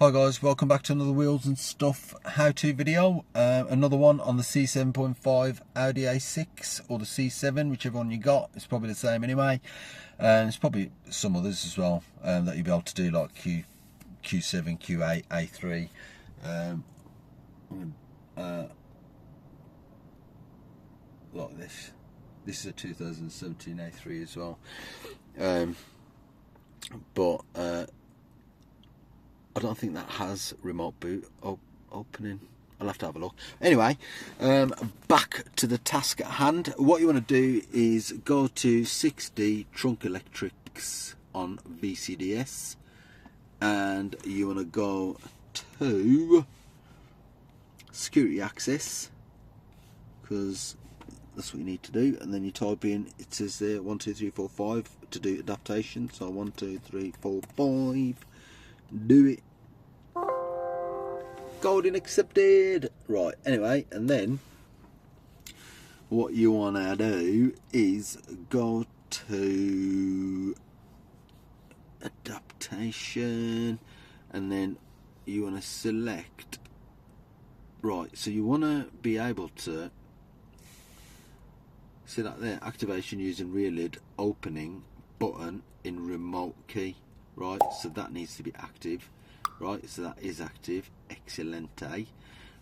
Hi guys, welcome back to another Wheels and Stuff how-to video. Another one on the C7.5 Audi A6 or the C7, whichever one you got. It's probably the same anyway. And there's probably some others as well that you'll be able to do, like Q7, Q8, A3. Like this. This is a 2017 A3 as well. I don't think that has remote boot opening. I'll have to have a look. Anyway, back to the task at hand. What you want to do is go to 6D Trunk Electrics on VCDS, and you want to go to security access, because that's what you need to do. And then you type in, it says there 1 2 3 4 5 to do adaptation. So 1 2 3 4 5, do it. Golden accepted. Right, anyway, and then what you want to do is go to adaptation, and then you want to select, right, so you want to be able to see that there, activation using rear lid opening button in remote key, right, so that needs to be active. Right, so that is active, excelente,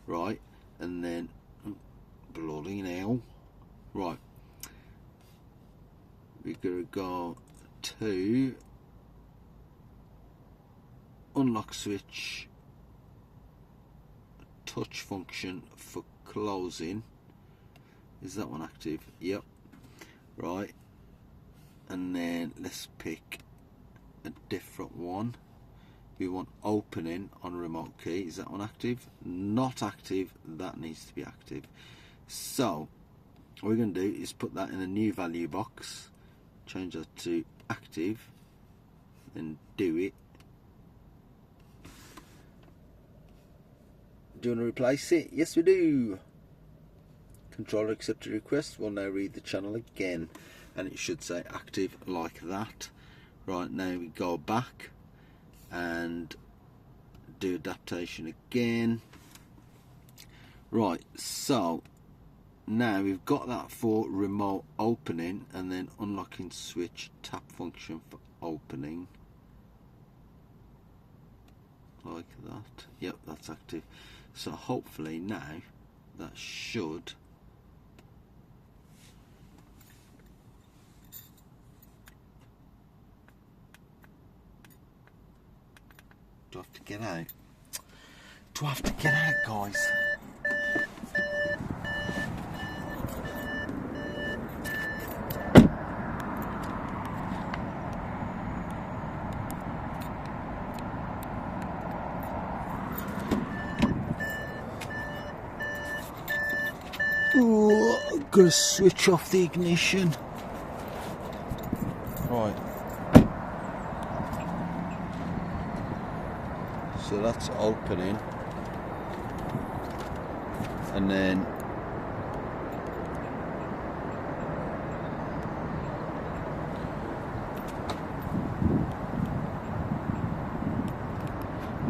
right, and then, bloody hell, right, we're going to go to unlock switch, touch function for closing, is that one active? Yep, right, and then let's pick a different one. We want opening on remote key. Is that one active? Not active. That needs to be active. So what we're going to do is put that in a new value box, change that to active, and do it. Do you want to replace it? Yes, we do. Controller accepted request. We'll now read the channel again, and it should say active like that. Right, now we go back and do adaptation again. Right, so now we've got that for remote opening, and then unlocking switch, tap function for opening, like that. Yep, that's active. So hopefully now that should do I have to get out? Do I have to get out, guys? Oh, I'm gonna switch off the ignition. Right. So that's opening, and then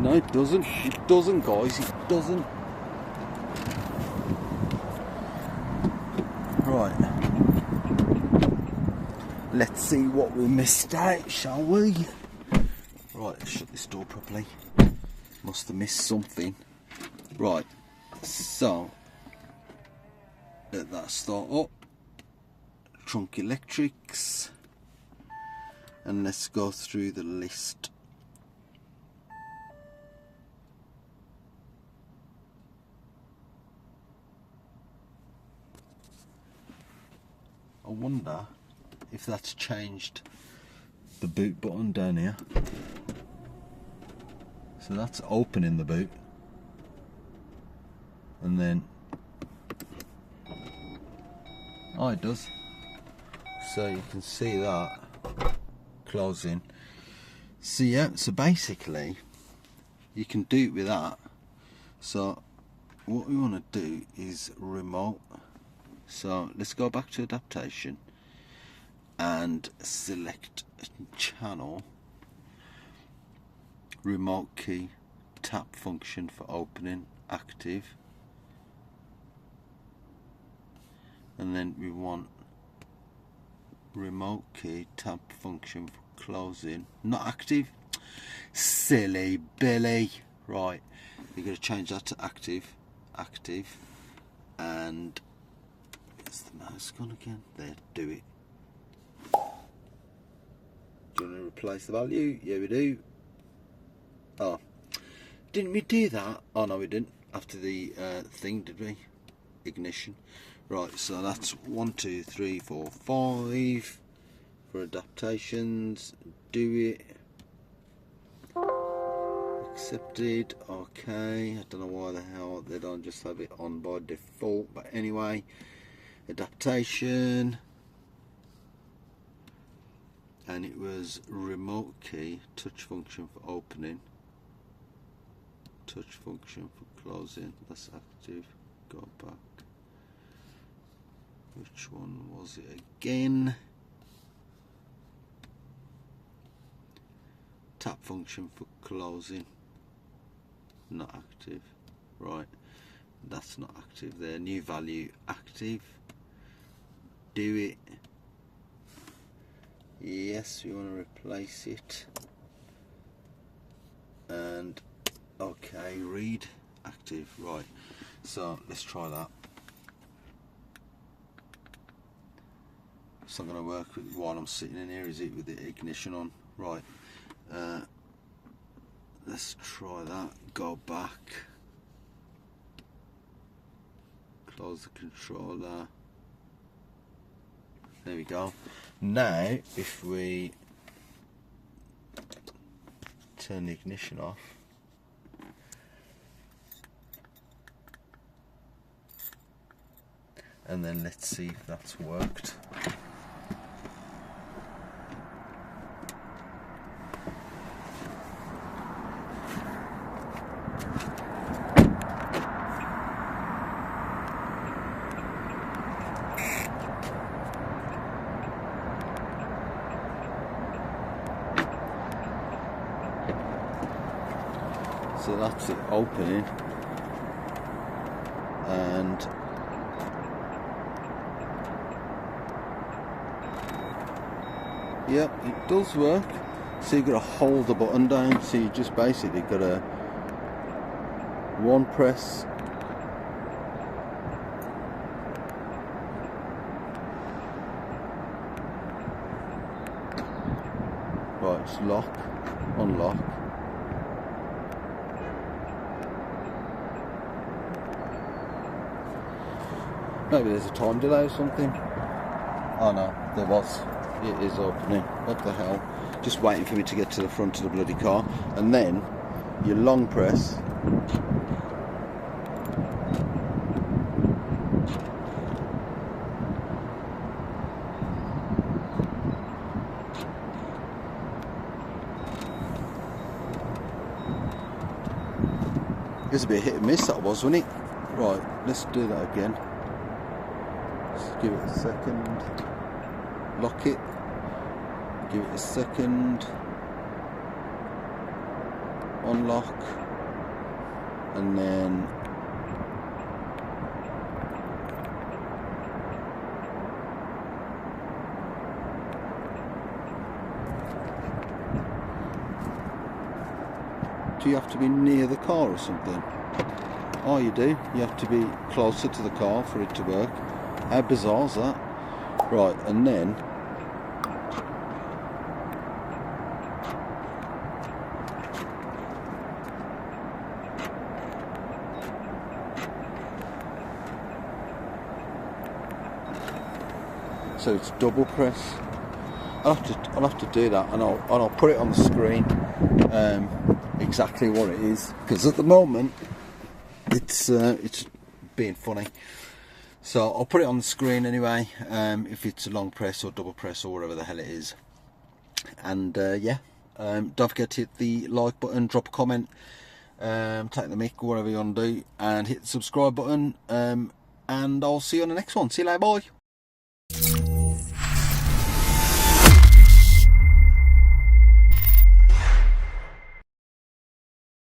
no, it doesn't. It doesn't, guys. It doesn't. Right. Let's see what we missed out, shall we? Right, let's shut this door properly. Must have missed something. Right, so let that start up. Trunk electrics, and let's go through the list. I wonder if that's changed the boot button down here. So that's opening the boot, and then oh, it does. So you can see that closing. So yeah, so basically you can do it with that. So what we want to do is remote. So let's go back to adaptation and select channel, remote key tap function for opening, active. And then we want remote key tap function for closing, not active. Silly Billy. Right, you're going to change that to active, and where's the mouse gone again? There, do it. Do you want to replace the value? Yeah, we do. Oh, didn't we do that? Oh no, we didn't. After the thing, did we? Ignition. Right, so that's 1, 2, 3, 4, 5 for adaptations. Do it. Accepted. Okay, I don't know why the hell they don't just have it on by default, but anyway, adaptation, and it was remote key, touch function for opening, touch function for closing. That's active. Go back. Which one was it again? Tap function for closing. Not active. Right, that's not active there. New value, active. Do it. Yes, we want to replace it. And okay, read, active. Right, so let's try that. It's not going to work while I'm sitting in here, is it, with the ignition on? Right, let's try that. Go back, close the controller. There we go. Now if we turn the ignition off, and then let's see if that's worked. So that's it opening, and yep, it does work. So you've got to hold the button down, so you just basically got to one press, right, it's lock, unlock. Maybe there's a time delay or something. Oh no, there was. It is opening. What the hell? Just waiting for me to get to the front of the bloody car. And then you long press. It was a bit hit and miss, that was, wasn't it? Right, let's do that again. Give it a second, lock it, give it a second, unlock, and then do you have to be near the car or something? Oh, you do. You have to be closer to the car for it to work. How bizarre is that? Right, and then so it's double press. I'll have to do that, and I'll put it on the screen exactly what it is, because at the moment it's being funny. So I'll put it on the screen anyway, if it's a long press or double press or whatever the hell it is. And yeah, don't forget to hit the like button, drop a comment, take the mic, whatever you want to do, and hit the subscribe button. And I'll see you on the next one. See you later, bye.